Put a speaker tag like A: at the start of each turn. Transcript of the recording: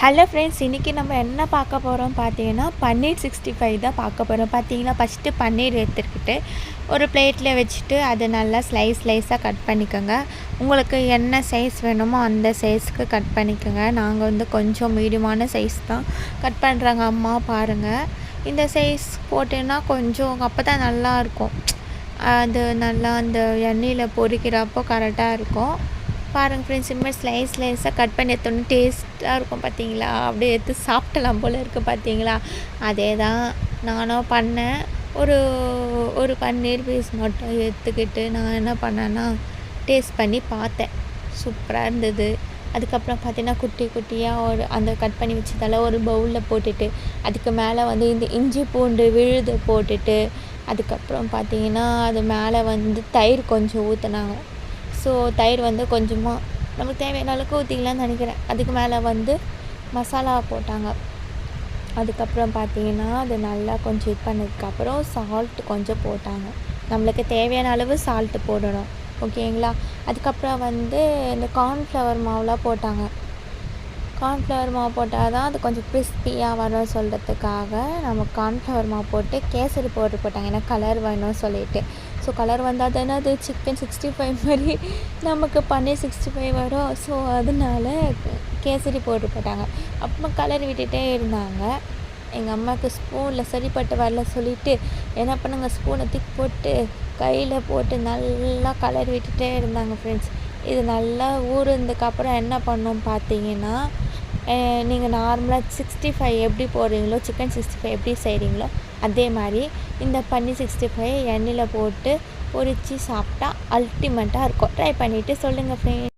A: Hello friends, இன்றைக்கி நம்ம என்ன பார்க்க போகிறோம் பார்த்தீங்கன்னா, பன்னீர் 65 தான் பார்க்க போகிறோம். பார்த்தீங்கன்னா, ஃபஸ்ட்டு பன்னீர் எடுத்துக்கிட்டு ஒரு பிளேட்டில் வச்சுட்டு அதை நல்லா ஸ்லைஸாக கட் பண்ணிக்கோங்க. உங்களுக்கு என்ன சைஸ் வேணுமோ அந்த சைஸ்க்கு கட் பண்ணிக்கோங்க. நாங்கள் வந்து கொஞ்சம் மீடியமான சைஸ் தான் கட் பண்ணுறாங்க அம்மா. பாருங்கள், இந்த சைஸ் போட்டேன்னா கொஞ்சம் அப்போ தான் நல்லாயிருக்கும். அது நல்லா அந்த எண்ணெயில் பொரிக்கிறப்போ கரெக்டாக இருக்கும். பாருங்கள் ஃப்ரெண்ட்ஸ், இனிமேல் ஸ்லைஸாக கட் பண்ணி எடுத்தோன்னே டேஸ்ட்டாக இருக்கும். பார்த்தீங்களா, அப்படியே எடுத்து சாப்பிட்டலாம் போல் இருக்குது. பார்த்தீங்களா, அதே தான் நானும் பண்ணேன். ஒரு பன்னீர் பீஸ் மட்டும் எடுத்துக்கிட்டு நான் என்ன பண்ணேன்னா டேஸ்ட் பண்ணி பார்த்தேன். சூப்பராக இருந்தது. அதுக்கப்புறம் பார்த்தீங்கன்னா குட்டியாக அந்த கட் பண்ணி வச்சதால் ஒரு பவுலில் போட்டுட்டு அதுக்கு மேலே வந்து இந்த இஞ்சி பூண்டு விழுது போட்டுட்டு அதுக்கப்புறம் பார்த்தீங்கன்னா அது மேலே வந்து தயிர் கொஞ்சம் ஊற்றினாங்க. ஸோ தயிர் வந்து கொஞ்சமாக நமக்கு தேவையான அளவுக்கு ஊற்றிக்கலான்னு நினைக்கிறேன். அதுக்கு மேலே வந்து மசாலா போட்டாங்க. அதுக்கப்புறம் பார்த்தீங்கன்னா அது நல்லா கொஞ்சம் இது பண்ணதுக்கப்புறம் சால்ட்டு கொஞ்சம் போட்டாங்க. நம்மளுக்கு தேவையான அளவு சால்ட்டு போடணும், ஓகேங்களா. அதுக்கப்புறம் வந்து இந்த கார்ன்ஃப்ளவர் மாவுலாம் போட்டாங்க. கார்ன்ஃப்ளவர் மாவு போட்டால் தான் அது கொஞ்சம் கிறிஸ்பியாக வரும் சொல்கிறதுக்காக நம்ம கார்ன்ஃப்ளவர் மாவு போட்டு கேசரி பவுடர் போட்டாங்க. ஏன்னா கலர் வேணும்னு சொல்லிட்டு. ஸோ கலர் வந்தால் தானே அது சிக்கன் 65 மாதிரி நமக்கு பன்னீர் 65 வரும். ஸோ அதனால கேசரி பவுடர் போட்டாங்க. அப்புறமா கலர் விட்டுகிட்டே இருந்தாங்க. எங்கள் அம்மாவுக்கு ஸ்பூனில் சரிப்பட்டு வரல சொல்லிவிட்டு என்ன பண்ணுங்க, ஸ்பூனை தூக்கி போட்டு கையில் போட்டு நல்லா கலர் விட்டுகிட்டே இருந்தாங்க ஃப்ரெண்ட்ஸ். இது நல்லா ஊறுனதுக்கப்புறம் என்ன பண்ணோம் பார்த்தீங்கன்னா, நீங்கள் நார்மலாக 65 எப்படி போடுறீங்களோ, சிக்கன் 65 எப்படி செய்கிறீங்களோ அதே மாதிரி இந்த பன்னீர் 65 எண்ணெயில் போட்டு பொரித்து சாப்பிட்டா அல்டிமேட்டாக இருக்கும். ட்ரை பண்ணிவிட்டு சொல்லுங்கள் ஃப்ரெண்ட்ஸ்.